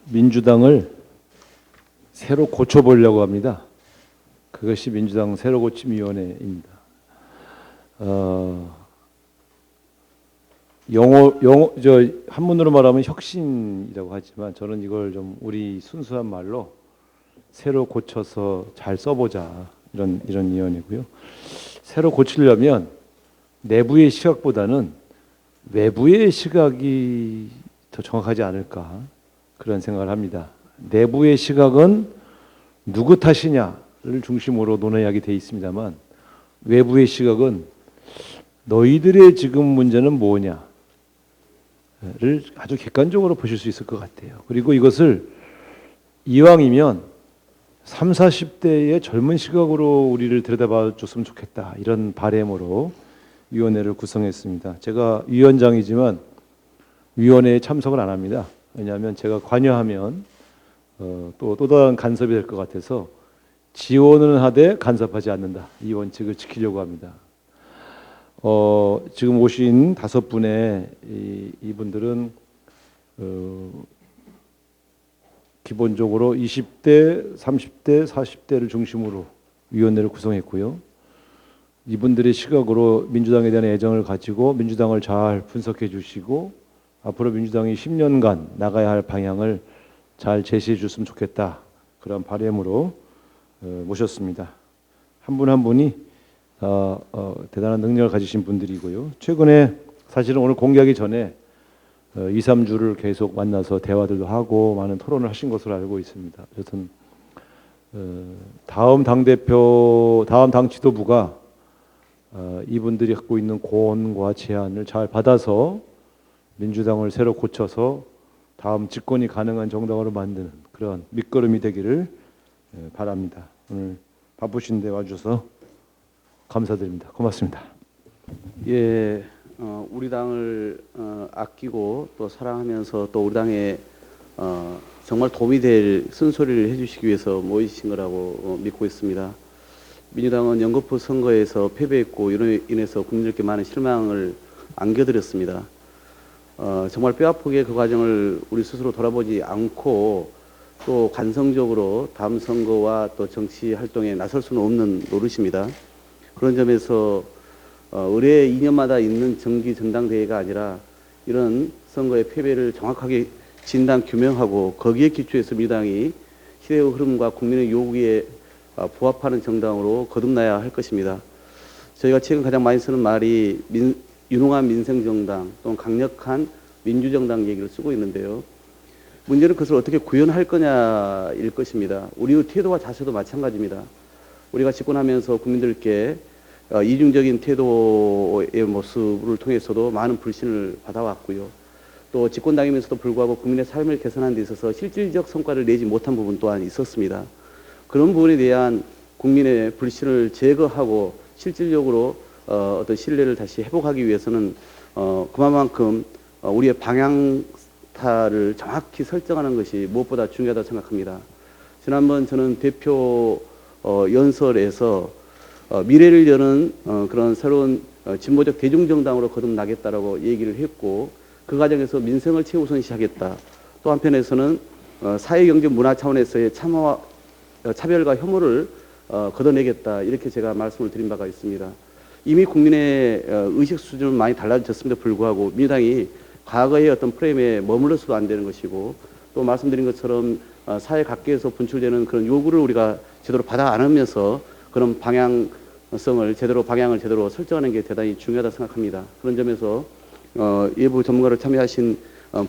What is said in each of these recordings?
민주당을 새로 고쳐보려고 합니다. 그것이 민주당 새로고침위원회입니다. 한문으로 말하면 혁신이라고 하지만 저는 이걸 좀 우리 순수한 말로 새로 고쳐서 잘 써보자 이런 위원회고요. 새로 고치려면 내부의 시각보다는 외부의 시각이 더 정확하지 않을까 그런 생각을 합니다. 내부의 시각은 누구 탓이냐를 중심으로 논의하게 돼 있습니다만 외부의 시각은 너희들의 지금 문제는 뭐냐를 아주 객관적으로 보실 수 있을 것 같아요. 그리고 이것을 이왕이면 30, 40대의 젊은 시각으로 우리를 들여다봐 줬으면 좋겠다 이런 바람으로 위원회를 구성했습니다. 제가 위원장이지만 위원회에 참석을 안 합니다. 왜냐하면 제가 관여하면 또 다른 간섭이 될 것 같아서 지원은 하되 간섭하지 않는다. 이 원칙을 지키려고 합니다. 지금 오신 5분의 이분들은 기본적으로 20대, 30대, 40대를 중심으로 위원회를 구성했고요. 이분들의 시각으로 민주당에 대한 애정을 가지고 민주당을 잘 분석해 주시고 앞으로 민주당이 10년간 나가야 할 방향을 잘 제시해 줬으면 좋겠다. 그런 바람으로 모셨습니다. 한 분 한 분이 대단한 능력을 가지신 분들이고요. 최근에 사실은 오늘 공개하기 전에 2, 3주를 계속 만나서 대화들도 하고 많은 토론을 하신 것으로 알고 있습니다. 여튼 다음 당대표, 다음 당 지도부가 이분들이 갖고 있는 고언과 제안을 잘 받아서 민주당을 새로 고쳐서 다음 집권이 가능한 정당으로 만드는 그런 밑거름이 되기를 바랍니다. 오늘 바쁘신데 와주셔서 감사드립니다. 고맙습니다. 예, 우리 당을 아끼고 또 사랑하면서 또 우리 당에 정말 도움이 될 쓴소리를 해주시기 위해서 모이신 거라고 믿고 있습니다. 민주당은 연거푸 선거에서 패배했고 이로 인해서 국민들께 많은 실망을 안겨드렸습니다. 정말 뼈아프게 그 과정을 우리 스스로 돌아보지 않고 또 관성적으로 다음 선거와 또 정치 활동에 나설 수는 없는 노릇입니다. 그런 점에서 의뢰 2년마다 있는 정기 전당대회가 아니라 이런 선거의 패배를 정확하게 진단 규명하고 거기에 기초해서 민주당이 시대의 흐름과 국민의 요구에 부합하는 정당으로 거듭나야 할 것입니다. 저희가 최근 가장 많이 쓰는 말이 유능한 민생정당 또는 강력한 민주정당 얘기를 쓰고 있는데요. 문제는 그것을 어떻게 구현할 거냐일 것입니다. 우리의 태도와 자세도 마찬가지입니다. 우리가 집권하면서 국민들께 이중적인 태도의 모습을 통해서도 많은 불신을 받아왔고요. 또 집권당이면서도 불구하고 국민의 삶을 개선하는 데 있어서 실질적 성과를 내지 못한 부분 또한 있었습니다. 그런 부분에 대한 국민의 불신을 제거하고 실질적으로 어떤 신뢰를 다시 회복하기 위해서는 그만큼 우리의 방향타를 정확히 설정하는 것이 무엇보다 중요하다고 생각합니다. 지난번 저는 대표 연설에서 미래를 여는 그런 새로운 진보적 대중정당으로 거듭나겠다라고 얘기를 했고 그 과정에서 민생을 최우선시하겠다. 또 한편에서는 사회경제 문화 차원에서의 참화와 차별과 혐오를 걷어내겠다. 이렇게 제가 말씀을 드린 바가 있습니다. 이미 국민의 의식 수준은 많이 달라졌음에도 불구하고 민주당이 과거의 어떤 프레임에 머물러서도 안 되는 것이고 또 말씀드린 것처럼 사회 각계에서 분출되는 그런 요구를 우리가 제대로 받아 안으면서 그런 방향성을 방향을 제대로 설정하는 게 대단히 중요하다 생각합니다. 그런 점에서 외부 전문가를 참여하신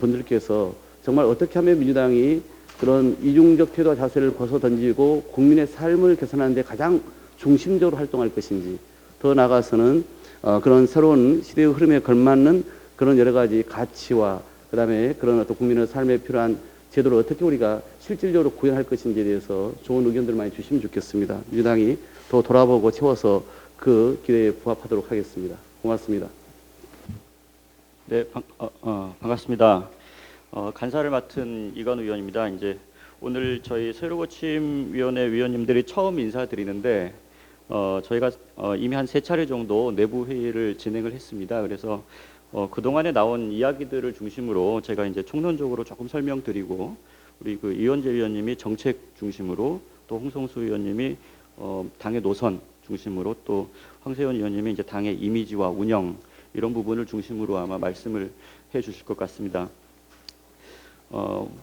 분들께서 정말 어떻게 하면 민주당이 그런 이중적 태도와 자세를 벗어 던지고 국민의 삶을 개선하는 데 가장 중심적으로 활동할 것인지 더 나아가서는 그런 새로운 시대의 흐름에 걸맞는 그런 여러 가지 가치와 그다음에 그런 어떤 국민의 삶에 필요한 제도를 어떻게 우리가 실질적으로 구현할 것인지에 대해서 좋은 의견들 많이 주시면 좋겠습니다. 민주당이 더 돌아보고 채워서 그 기대에 부합하도록 하겠습니다. 고맙습니다. 네, 반갑습니다. 간사를 맡은 이건우 위원입니다. 이제 오늘 저희 새로고침위원회 위원님들이 처음 인사드리는데 저희가 이미 한 3차례 정도 내부 회의를 진행을 했습니다. 그래서 그동안에 나온 이야기들을 중심으로 제가 이제 총론적으로 조금 설명드리고, 우리 그 이원재 위원님이 정책 중심으로, 또 홍성수 위원님이 당의 노선 중심으로, 또 황세현 위원님이 이제 당의 이미지와 운영 이런 부분을 중심으로 아마 말씀을 해주실 것 같습니다.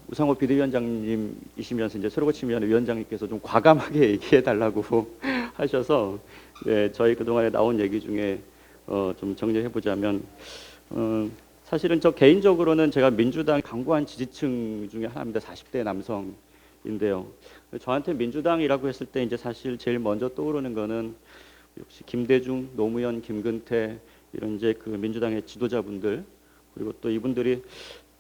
우상호 비대위원장님이시면서 이제 새로고침위원회 위원장님께서 좀 과감하게 얘기해 달라고 하셔서, 네, 저희 그동안에 나온 얘기 중에 좀 정리해 보자면, 사실은 저 개인적으로는 제가 민주당 강고한 지지층 중에 하나입니다. 40대 남성인데요. 저한테 민주당이라고 했을 때 이제 사실 제일 먼저 떠오르는 거는 역시 김대중, 노무현, 김근태 이런 이제 그 민주당의 지도자분들, 그리고 또 이분들이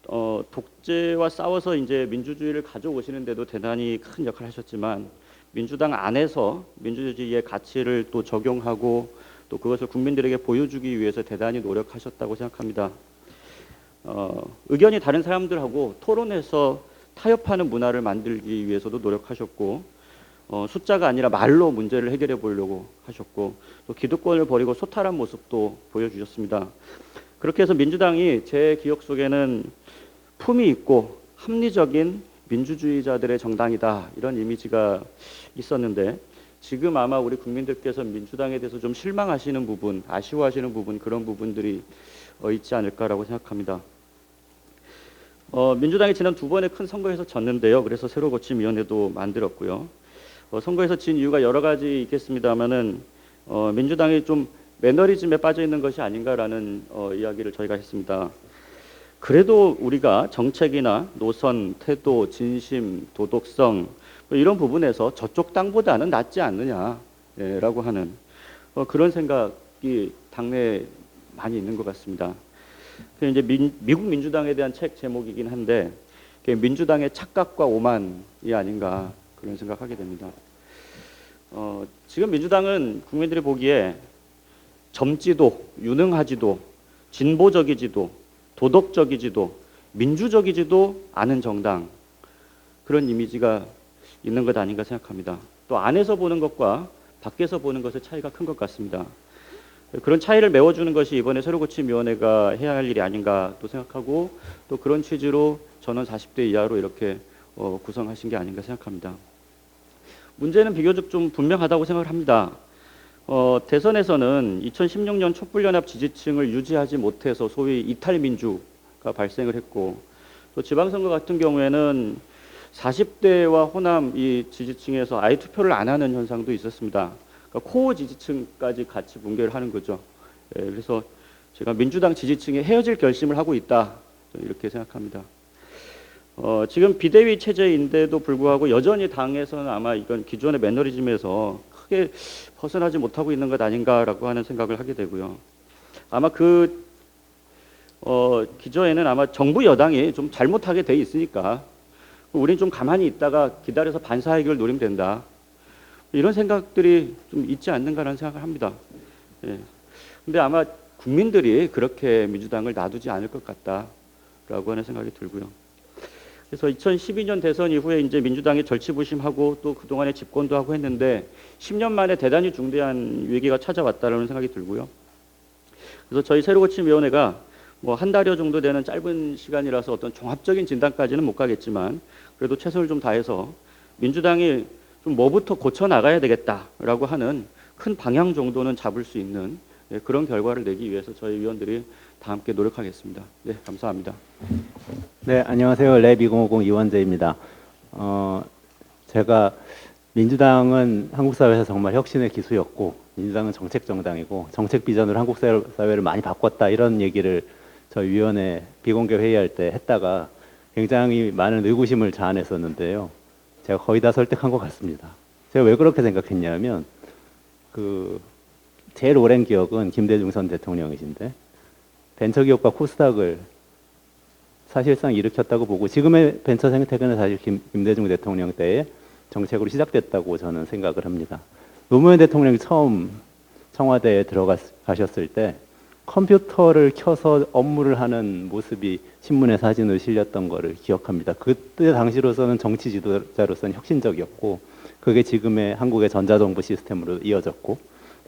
독재와 싸워서 이제 민주주의를 가져오시는데도 대단히 큰 역할을 하셨지만, 민주당 안에서 민주주의의 가치를 또 적용하고 또 그것을 국민들에게 보여주기 위해서 대단히 노력하셨다고 생각합니다. 의견이 다른 사람들하고 토론해서 타협하는 문화를 만들기 위해서도 노력하셨고, 숫자가 아니라 말로 문제를 해결해 보려고 하셨고, 또 기득권을 버리고 소탈한 모습도 보여주셨습니다. 그렇게 해서 민주당이 제 기억 속에는 품위 있고 합리적인 민주주의자들의 정당이다, 이런 이미지가 있었는데, 지금 아마 우리 국민들께서 민주당에 대해서 좀 실망하시는 부분, 아쉬워하시는 부분, 그런 부분들이 있지 않을까라고 생각합니다. 민주당이 지난 두 번의 큰 선거에서 졌는데요. 그래서 새로고침위원회도 만들었고요. 선거에서 진 이유가 여러 가지 있겠습니다만은 민주당이 좀 매너리즘에 빠져 있는 것이 아닌가라는 이야기를 저희가 했습니다. 그래도 우리가 정책이나 노선, 태도, 진심, 도덕성 이런 부분에서 저쪽 당보다는 낫지 않느냐라고 하는 그런 생각이 당내에 많이 있는 것 같습니다. 이제 미국 민주당에 대한 책 제목이긴 한데, 민주당의 착각과 오만이 아닌가 그런 생각하게 됩니다. 지금 민주당은 국민들이 보기에 젊지도, 유능하지도, 진보적이지도, 도덕적이지도, 민주적이지도 않은 정당, 그런 이미지가 있는 것 아닌가 생각합니다. 또 안에서 보는 것과 밖에서 보는 것의 차이가 큰 것 같습니다. 그런 차이를 메워주는 것이 이번에 새로고침위원회가 해야 할 일이 아닌가 또 생각하고, 또 그런 취지로 저는 40대 이하로 이렇게 구성하신 게 아닌가 생각합니다. 문제는 비교적 좀 분명하다고 생각을 합니다. 대선에서는 2016년 촛불연합 지지층을 유지하지 못해서 소위 이탈민주가 발생을 했고, 또 지방선거 같은 경우에는 40대와 호남 이 지지층에서 아예 투표를 안 하는 현상도 있었습니다. 그러니까 코어 지지층까지 같이 붕괴를 하는 거죠. 그래서 제가 민주당 지지층이 헤어질 결심을 하고 있다, 이렇게 생각합니다. 지금 비대위 체제인데도 불구하고 여전히 당에서는 아마 이건 기존의 매너리즘에서 크게 벗어나지 못하고 있는 것 아닌가라고 하는 생각을 하게 되고요. 아마 그 기저에는 아마 정부 여당이 좀 잘못하게 돼 있으니까 우린 좀 가만히 있다가 기다려서 반사 해결을 노리면 된다, 이런 생각들이 좀 있지 않는가라는 생각을 합니다. 근데 아마 국민들이 그렇게 민주당을 놔두지 않을 것 같다라고 하는 생각이 들고요. 그래서 2012년 대선 이후에 이제 민주당이 절치부심하고 또 그동안에 집권도 하고 했는데 10년 만에 대단히 중대한 위기가 찾아왔다는 생각이 들고요. 그래서 저희 새로고침위원회가 뭐 한 달여 정도 되는 짧은 시간이라서 어떤 종합적인 진단까지는 못 가겠지만, 그래도 최선을 좀 다해서 민주당이 좀 뭐부터 고쳐 나가야 되겠다라고 하는 큰 방향 정도는 잡을 수 있는 그런 결과를 내기 위해서 저희 위원들이 다 함께 노력하겠습니다. 네, 감사합니다. 네, 안녕하세요. 랩2050 이원재입니다. 제가 민주당은 한국 사회에서 정말 혁신의 기수였고, 민주당은 정책 정당이고 정책 비전으로 한국 사회를 많이 바꿨다, 이런 얘기를 저희 위원회 비공개 회의할 때 했다가 굉장히 많은 의구심을 자아냈었는데요. 제가 거의 다 설득한 것 같습니다. 제가 왜 그렇게 생각했냐면, 제일 오랜 기억은 김대중 전 대통령이신데 벤처기업과 코스닥을 사실상 일으켰다고 보고, 지금의 벤처 생태계는 사실 김대중 대통령 때의 정책으로 시작됐다고 저는 생각을 합니다. 노무현 대통령이 처음 청와대에 들어가셨을 때 컴퓨터를 켜서 업무를 하는 모습이 신문에 사진으로 실렸던 거를 기억합니다. 그때 당시로서는 정치 지도자로서는 혁신적이었고, 그게 지금의 한국의 전자정부 시스템으로 이어졌고,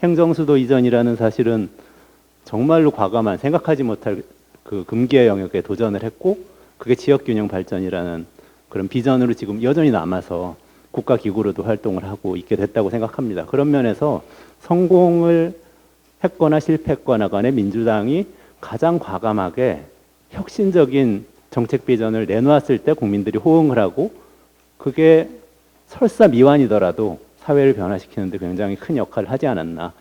행정수도 이전이라는 사실은 정말로 과감한 생각하지 못할 그 금기의 영역에 도전을 했고 그게 지역균형 발전이라는 그런 비전으로 지금 여전히 남아서 국가기구로도 활동을 하고 있게 됐다고 생각합니다. 그런 면에서 성공을 했거나 실패했거나 간에 민주당이 가장 과감하게 혁신적인 정책 비전을 내놓았을 때 국민들이 호응을 하고 그게 설사 미완이더라도 사회를 변화시키는 데 굉장히 큰 역할을 하지 않았나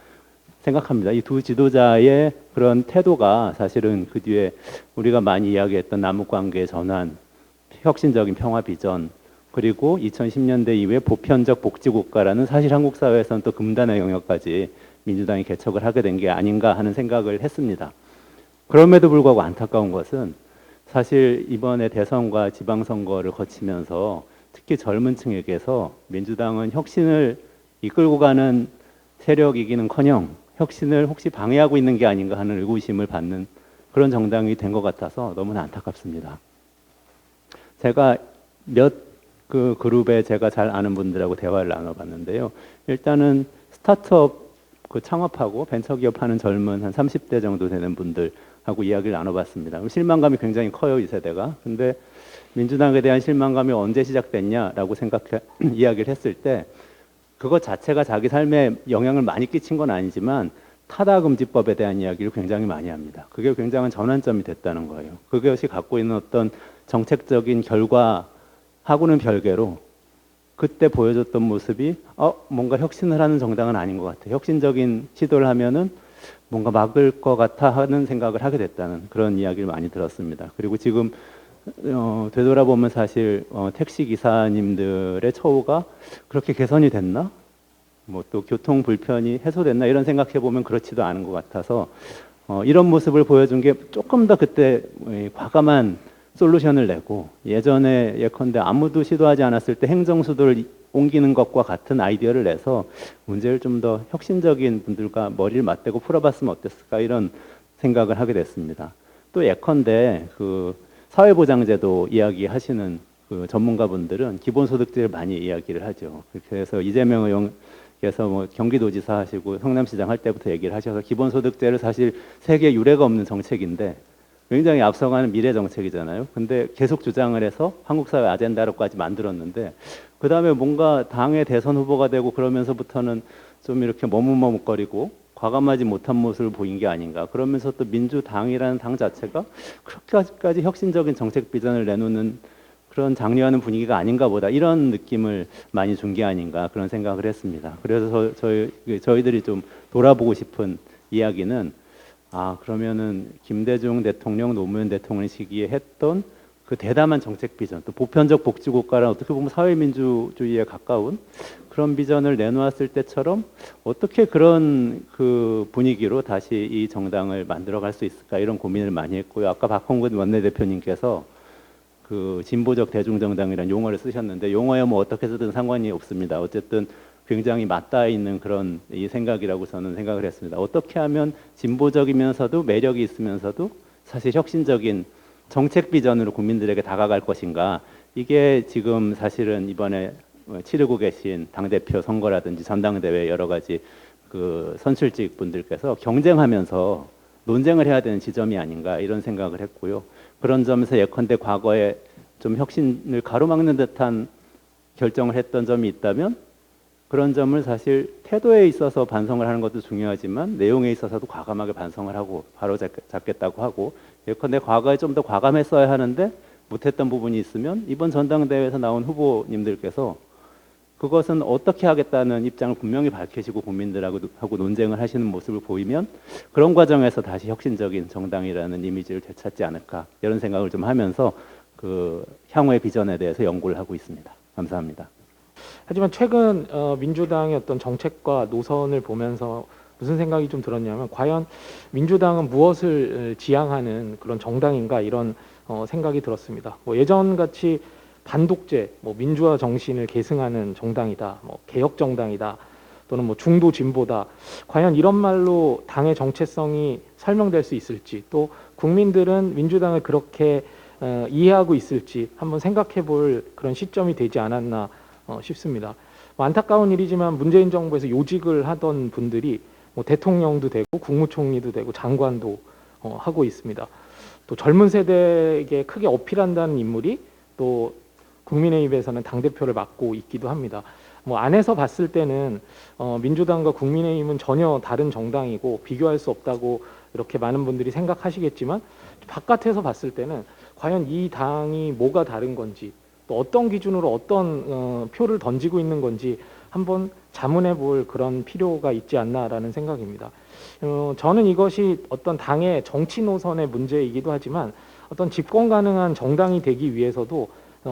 생각합니다. 이 두 지도자의 그런 태도가 사실은 그 뒤에 우리가 많이 이야기했던 남북관계의 전환, 혁신적인 평화 비전, 그리고 2010년대 이후에 보편적 복지국가라는 사실 한국 사회에서는 또 금단의 영역까지 민주당이 개척을 하게 된 게 아닌가 하는 생각을 했습니다. 그럼에도 불구하고 안타까운 것은 사실 이번에 대선과 지방선거를 거치면서 특히 젊은 층에게서 민주당은 혁신을 이끌고 가는 세력이기는커녕 혁신을 혹시 방해하고 있는 게 아닌가 하는 의구심을 받는 그런 정당이 된 것 같아서 너무나 안타깝습니다. 제가 몇 그 그룹에 제가 잘 아는 분들하고 대화를 나눠봤는데요. 일단은 스타트업 그 창업하고 벤처기업하는 젊은 한 30대 정도 되는 분들하고 이야기를 나눠봤습니다. 실망감이 굉장히 커요, 이 세대가. 근데 민주당에 대한 실망감이 언제 시작됐냐라고 이야기를 했을 때 그것 자체가 자기 삶에 영향을 많이 끼친 건 아니지만 타다금지법에 대한 이야기를 굉장히 많이 합니다. 그게 굉장한 전환점이 됐다는 거예요. 그것이 갖고 있는 어떤 정책적인 결과하고는 별개로 그때 보여줬던 모습이 뭔가 혁신을 하는 정당은 아닌 것 같아. 혁신적인 시도를 하면은 뭔가 막을 것 같아 하는 생각을 하게 됐다는 그런 이야기를 많이 들었습니다. 그리고 지금 되돌아보면 사실 택시 기사님들의 처우가 그렇게 개선이 됐나? 뭐 또 교통 불편이 해소됐나? 이런 생각해 보면 그렇지도 않은 것 같아서 이런 모습을 보여준 게 조금 더 그때 과감한 솔루션을 내고 예전에 예컨대 아무도 시도하지 않았을 때 행정수도를 옮기는 것과 같은 아이디어를 내서 문제를 좀 더 혁신적인 분들과 머리를 맞대고 풀어봤으면 어땠을까 이런 생각을 하게 됐습니다. 또 예컨대 그 사회보장제도 이야기하시는 그 전문가분들은 기본소득제를 많이 이야기를 하죠. 그래서 이재명 의원께서 뭐 경기도지사 하시고 성남시장 할 때부터 얘기를 하셔서 기본소득제를 사실 세계 유례가 없는 정책인데 굉장히 앞서가는 미래 정책이잖아요. 근데 계속 주장을 해서 한국 사회 아젠다로까지 만들었는데 그 다음에 뭔가 당의 대선 후보가 되고 그러면서부터는 좀 이렇게 머뭇머뭇거리고 과감하지 못한 모습을 보인 게 아닌가. 그러면서 또 민주당이라는 당 자체가 그렇게까지 혁신적인 정책 비전을 내놓는 그런 장려하는 분위기가 아닌가 보다 이런 느낌을 많이 준 게 아닌가 그런 생각을 했습니다. 그래서 저희들이 좀 돌아보고 싶은 이야기는 그러면은 김대중 대통령, 노무현 대통령 시기에 했던 그 대담한 정책 비전, 또 보편적 복지국가란 어떻게 보면 사회민주주의에 가까운 그런 비전을 내놓았을 때처럼 어떻게 그런 그 분위기로 다시 이 정당을 만들어갈 수 있을까 이런 고민을 많이 했고요. 아까 박홍근 원내대표님께서 그 진보적 대중정당이라는 용어를 쓰셨는데 용어에 뭐 어떻게 쓰든 상관이 없습니다. 어쨌든 굉장히 맞닿아 있는 그런 이 생각이라고 저는 생각을 했습니다. 어떻게 하면 진보적이면서도 매력이 있으면서도 사실 혁신적인 정책 비전으로 국민들에게 다가갈 것인가. 이게 지금 사실은 이번에 치르고 계신 당대표 선거라든지 전당대회 여러 가지 그 선출직 분들께서 경쟁하면서 논쟁을 해야 되는 지점이 아닌가 이런 생각을 했고요. 그런 점에서 예컨대 과거에 좀 혁신을 가로막는 듯한 결정을 했던 점이 있다면 그런 점을 사실 태도에 있어서 반성을 하는 것도 중요하지만 내용에 있어서도 과감하게 반성을 하고 바로 잡겠다고 하고 예컨대 과거에 좀 더 과감했어야 하는데 못했던 부분이 있으면 이번 전당대회에서 나온 후보님들께서 그것은 어떻게 하겠다는 입장을 분명히 밝히시고 국민들하고 논쟁을 하시는 모습을 보이면 그런 과정에서 다시 혁신적인 정당이라는 이미지를 되찾지 않을까 이런 생각을 좀 하면서 그 향후의 비전에 대해서 연구를 하고 있습니다. 감사합니다. 하지만 최근 민주당의 어떤 정책과 노선을 보면서 무슨 생각이 좀 들었냐면 과연 민주당은 무엇을 지향하는 그런 정당인가 이런 생각이 들었습니다. 뭐 예전같이 반독재, 뭐 민주화 정신을 계승하는 정당이다, 뭐 개혁 정당이다, 또는 뭐 중도 진보다, 과연 이런 말로 당의 정체성이 설명될 수 있을지, 또 국민들은 민주당을 그렇게 이해하고 있을지 한번 생각해볼 그런 시점이 되지 않았나 싶습니다. 뭐 안타까운 일이지만 문재인 정부에서 요직을 하던 분들이 뭐 대통령도 되고 국무총리도 되고 장관도 하고 있습니다. 또 젊은 세대에게 크게 어필한다는 인물이 또 국민의힘에서는 당대표를 맡고 있기도 합니다. 뭐 안에서 봤을 때는 민주당과 국민의힘은 전혀 다른 정당이고 비교할 수 없다고 이렇게 많은 분들이 생각하시겠지만 바깥에서 봤을 때는 과연 이 당이 뭐가 다른 건지 또 어떤 기준으로 어떤 표를 던지고 있는 건지 한번 자문해 볼 그런 필요가 있지 않나라는 생각입니다. 저는 이것이 어떤 당의 정치 노선의 문제이기도 하지만 어떤 집권 가능한 정당이 되기 위해서도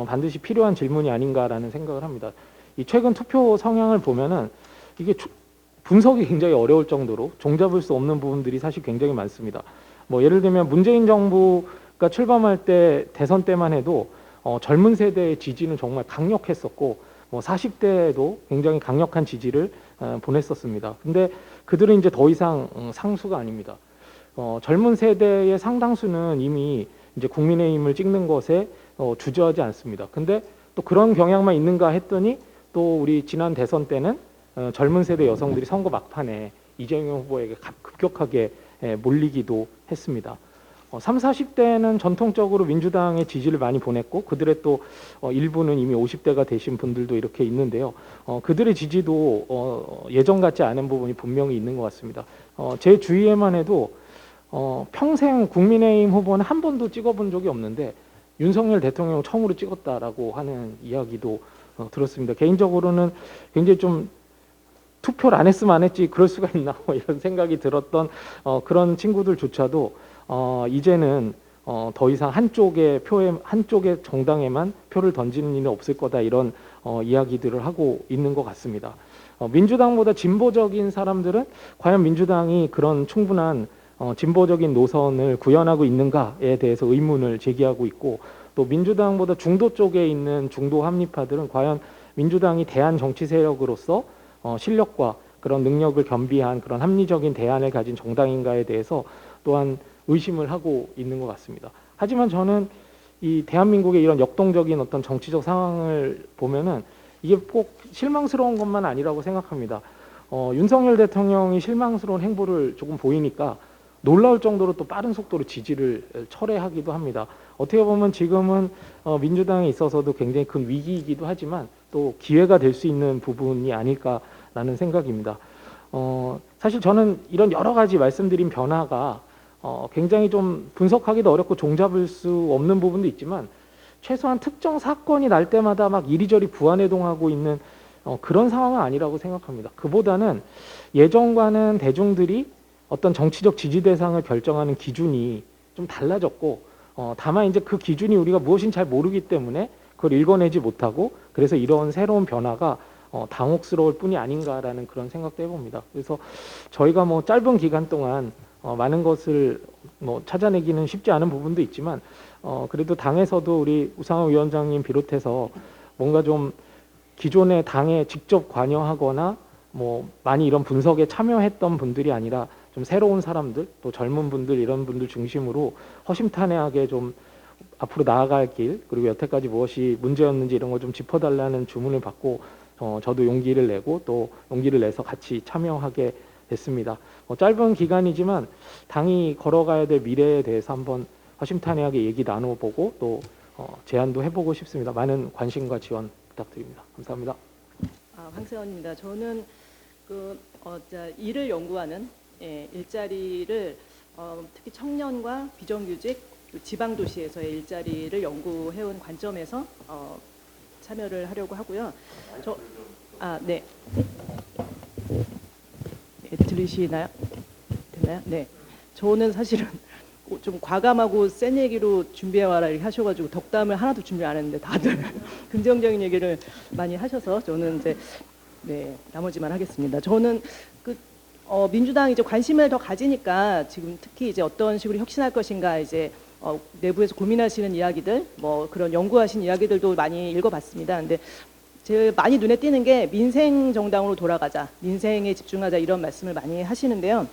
반드시 필요한 질문이 아닌가라는 생각을 합니다. 이 최근 투표 성향을 보면은 이게 분석이 굉장히 어려울 정도로 종잡을 수 없는 부분들이 사실 굉장히 많습니다. 뭐 예를 들면 문재인 정부가 출범할 때 대선 때만 해도 젊은 세대의 지지는 정말 강력했었고 뭐 40대에도 굉장히 강력한 지지를 보냈었습니다. 근데 그들은 이제 더 이상 상수가 아닙니다. 젊은 세대의 상당수는 이미 이제 국민의힘을 찍는 것에 주저하지 않습니다. 근데 또 그런 경향만 있는가 했더니 또 우리 지난 대선 때는 젊은 세대 여성들이 선거 막판에 이재명 후보에게 급격하게 몰리기도 했습니다. 30, 40대는 전통적으로 민주당의 지지를 많이 보냈고 그들의 또 일부는 이미 50대가 되신 분들도 이렇게 있는데요. 그들의 지지도 예전 같지 않은 부분이 분명히 있는 것 같습니다. 제 주위에만 해도 평생 국민의힘 후보는 한 번도 찍어본 적이 없는데 윤석열 대통령 처음으로 찍었다라고 하는 이야기도 들었습니다. 개인적으로는 굉장히 좀 투표를 안 했으면 안 했지 그럴 수가 있나 이런 생각이 들었던 그런 친구들조차도 이제는 더 이상 한쪽의 정당에만 표를 던지는 일은 없을 거다 이런 이야기들을 하고 있는 것 같습니다. 민주당보다 진보적인 사람들은 과연 민주당이 그런 충분한 진보적인 노선을 구현하고 있는가에 대해서 의문을 제기하고 있고 또 민주당보다 중도 쪽에 있는 중도 합리파들은 과연 민주당이 대안 정치 세력으로서 실력과 그런 능력을 겸비한 그런 합리적인 대안을 가진 정당인가에 대해서 또한 의심을 하고 있는 것 같습니다. 하지만 저는 이 대한민국의 이런 역동적인 어떤 정치적 상황을 보면은 이게 꼭 실망스러운 것만 아니라고 생각합니다. 윤석열 대통령이 실망스러운 행보를 조금 보이니까 놀라울 정도로 또 빠른 속도로 지지를 철회하기도 합니다. 어떻게 보면 지금은 민주당에 있어서도 굉장히 큰 위기이기도 하지만 또 기회가 될 수 있는 부분이 아닐까라는 생각입니다. 사실 저는 이런 여러 가지 말씀드린 변화가 굉장히 좀 분석하기도 어렵고 종잡을 수 없는 부분도 있지만 최소한 특정 사건이 날 때마다 막 이리저리 부안해동하고 있는 그런 상황은 아니라고 생각합니다. 그보다는 예전과는 대중들이 어떤 정치적 지지 대상을 결정하는 기준이 좀 달라졌고 다만 이제 그 기준이 우리가 무엇인지 잘 모르기 때문에 그걸 읽어내지 못하고 그래서 이런 새로운 변화가 당혹스러울 뿐이 아닌가라는 그런 생각도 해봅니다. 그래서 저희가 뭐 짧은 기간 동안 많은 것을 뭐 찾아내기는 쉽지 않은 부분도 있지만 그래도 당에서도 우리 우상호 위원장님 비롯해서 뭔가 좀 기존의 당에 직접 관여하거나 뭐 많이 이런 분석에 참여했던 분들이 아니라 좀 새로운 사람들 또 젊은 분들 이런 분들 중심으로 허심탄회하게 좀 앞으로 나아갈 길 그리고 여태까지 무엇이 문제였는지 이런 걸 좀 짚어달라는 주문을 받고 저도 용기를 내고 또 용기를 내서 같이 참여하게 됐습니다. 짧은 기간이지만 당이 걸어가야 될 미래에 대해서 한번 허심탄회하게 얘기 나눠보고 또 제안도 해보고 싶습니다. 많은 관심과 지원 부탁드립니다. 감사합니다. 황세원입니다. 저는 일을 연구하는 일자리를 특히 청년과 비정규직 지방도시에서의 일자리를 연구해온 관점에서 참여를 하려고 하고요. 네. 들리시나요? 됐나요? 네. 저는 사실은 좀 과감하고 센 얘기로 준비해와라 이렇게 하셔가지고 덕담을 하나도 준비 안 했는데 다들 긍정적인 얘기를 많이 하셔서 저는 이제 나머지만 하겠습니다. 저는 민주당이 이제 관심을 더 가지니까 지금 특히 이제 어떤 식으로 혁신할 것인가 이제 내부에서 고민하시는 이야기들 뭐 그런 연구하신 이야기들도 많이 읽어봤습니다. 근데 제가 많이 눈에 띄는 게 민생 정당으로 돌아가자, 민생에 집중하자 이런 말씀을 많이 하시는데요.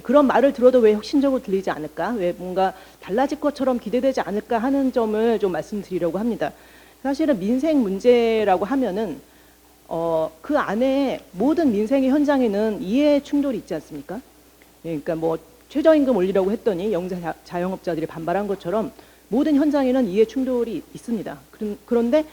그런 말을 들어도 왜 혁신적으로 들리지 않을까? 왜 뭔가 달라질 것처럼 기대되지 않을까 하는 점을 좀 말씀드리려고 합니다. 사실은 민생 문제라고 하면은 그 안에 모든 민생의 현장에는 이해 충돌이 있지 않습니까? 예, 그러니까 뭐 최저임금 올리라고 했더니 영세 자영업자들이 반발한 것처럼 모든 현장에는 이해 충돌이 있습니다. 그런데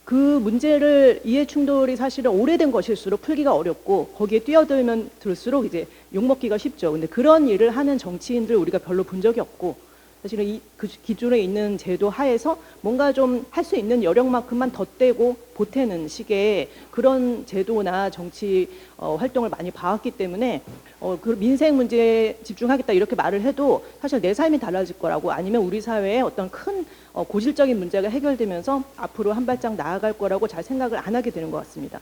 그 문제를 이해 충돌이 사실은 오래된 것일수록 풀기가 어렵고 거기에 뛰어들면 들수록 이제 욕먹기가 쉽죠. 근데 그런 일을 하는 정치인들 우리가 별로 본 적이 없고 사실은 그 기존에 있는 제도 하에서 뭔가 좀 할 수 있는 여력만큼만 덧대고 보태는 식의 그런 제도나 정치 활동을 많이 봐왔기 때문에 그 민생 문제에 집중하겠다 이렇게 말을 해도 사실 내 삶이 달라질 거라고 아니면 우리 사회에 어떤 큰 고질적인 문제가 해결되면서 앞으로 한 발짝 나아갈 거라고 잘 생각을 안 하게 되는 것 같습니다.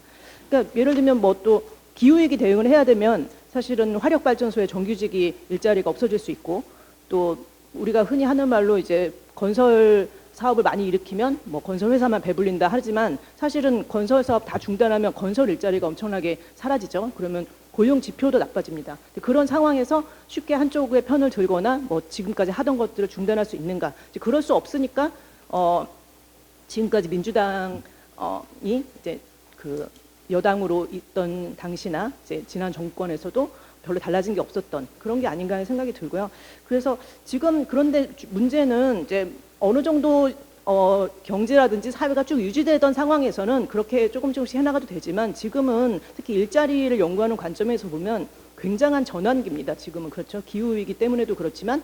그러니까 예를 들면 뭐 또 기후위기 대응을 해야 되면 사실은 화력발전소의 정규직이 일자리가 없어질 수 있고 또 우리가 흔히 하는 말로 이제 건설 사업을 많이 일으키면 뭐 건설 회사만 배불린다 하지만 사실은 건설 사업 다 중단하면 건설 일자리가 엄청나게 사라지죠. 그러면 고용 지표도 나빠집니다. 그런 상황에서 쉽게 한쪽의 편을 들거나 뭐 지금까지 하던 것들을 중단할 수 있는가? 이제 그럴 수 없으니까 지금까지 민주당이 이제 그 여당으로 있던 당시나 이제 지난 정권에서도 별로 달라진 게 없었던 그런 게 아닌가 하는 생각이 들고요. 그래서 지금 그런데 문제는 이제 어느 정도 경제라든지 사회가 쭉 유지되던 상황에서는 그렇게 조금씩 해나가도 되지만 지금은 특히 일자리를 연구하는 관점에서 보면 굉장한 전환기입니다. 지금은 그렇죠. 기후 위기 때문에도 그렇지만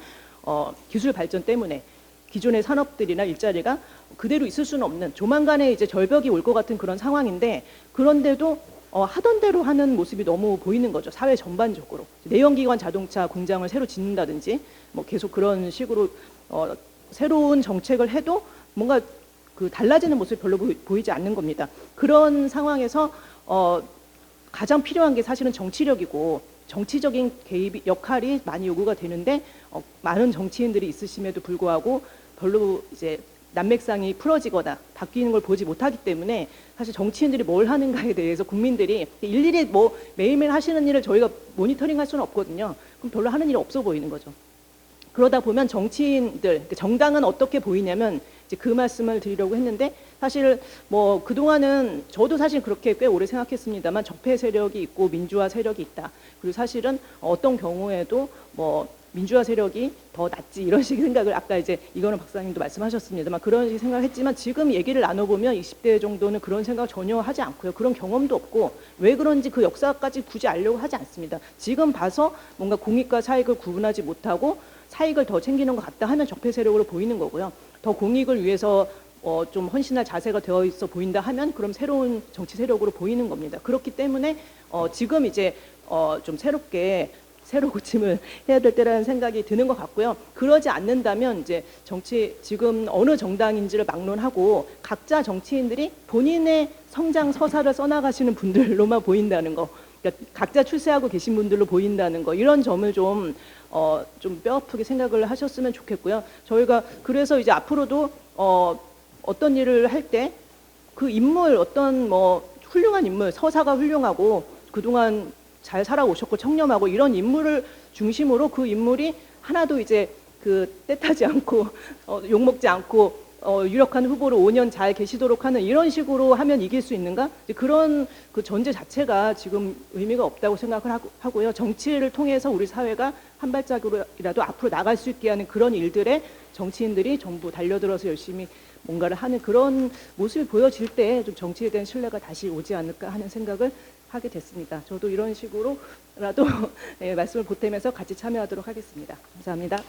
기술 발전 때문에 기존의 산업들이나 일자리가 그대로 있을 수는 없는 조만간에 이제 절벽이 올 것 같은 그런 상황인데 그런데도 하던 대로 하는 모습이 너무 보이는 거죠. 사회 전반적으로. 내연기관 자동차 공장을 새로 짓는다든지 뭐 계속 그런 식으로 새로운 정책을 해도 뭔가 그 달라지는 모습이 별로 보이지 않는 겁니다. 그런 상황에서 가장 필요한 게 사실은 정치력이고 정치적인 개입 역할이 많이 요구가 되는데 많은 정치인들이 있으심에도 불구하고 별로 이제 난맥상이 풀어지거나 바뀌는 걸 보지 못하기 때문에 사실 정치인들이 뭘 하는가에 대해서 국민들이 일일이 뭐 매일매일 하시는 일을 저희가 모니터링할 수는 없거든요. 그럼 별로 하는 일이 없어 보이는 거죠. 그러다 보면 정치인들, 정당은 어떻게 보이냐면 이제 그 말씀을 드리려고 했는데 사실 뭐 그동안은 저도 사실 그렇게 꽤 오래 생각했습니다만 적폐 세력이 있고 민주화 세력이 있다. 그리고 사실은 어떤 경우에도 뭐 민주화 세력이 더 낫지 이런 식의 생각을 아까 이제 이거는 박사님도 말씀하셨습니다만 그런 식의 생각을 했지만 지금 얘기를 나눠보면 20대 정도는 그런 생각 전혀 하지 않고요. 그런 경험도 없고 왜 그런지 그 역사까지 굳이 알려고 하지 않습니다. 지금 봐서 뭔가 공익과 사익을 구분하지 못하고 사익을 더 챙기는 것 같다 하면 적폐 세력으로 보이는 거고요. 더 공익을 위해서 좀 헌신할 자세가 되어 있어 보인다 하면 그럼 새로운 정치 세력으로 보이는 겁니다. 그렇기 때문에 지금 이제 좀 새롭게 새로 고침을 해야 될 때라는 생각이 드는 것 같고요. 그러지 않는다면 이제 지금 어느 정당인지를 막론하고 각자 정치인들이 본인의 성장 서사를 써나가시는 분들로만 보인다는 거, 그러니까 각자 출세하고 계신 분들로 보인다는 거, 이런 점을 좀 뼈아프게 생각을 하셨으면 좋겠고요. 저희가 그래서 이제 앞으로도 어떤 일을 할 때 그 인물 어떤 뭐 훌륭한 인물, 서사가 훌륭하고 그동안 잘 살아오셨고 청렴하고 이런 인물을 중심으로 그 인물이 하나도 이제 그 때타지 않고 욕먹지 않고 유력한 후보로 5년 잘 계시도록 하는 이런 식으로 하면 이길 수 있는가? 그런 그 전제 자체가 지금 의미가 없다고 생각을 하고요. 정치를 통해서 우리 사회가 한 발짝으로라도 앞으로 나갈 수 있게 하는 그런 일들에 정치인들이 전부 달려들어서 열심히 뭔가를 하는 그런 모습이 보여질 때 좀 정치에 대한 신뢰가 다시 오지 않을까 하는 생각을 하게 됐습니다. 저도 이런 식으로라도 말씀을 보태면서 같이 참여하도록 하겠습니다. 감사합니다.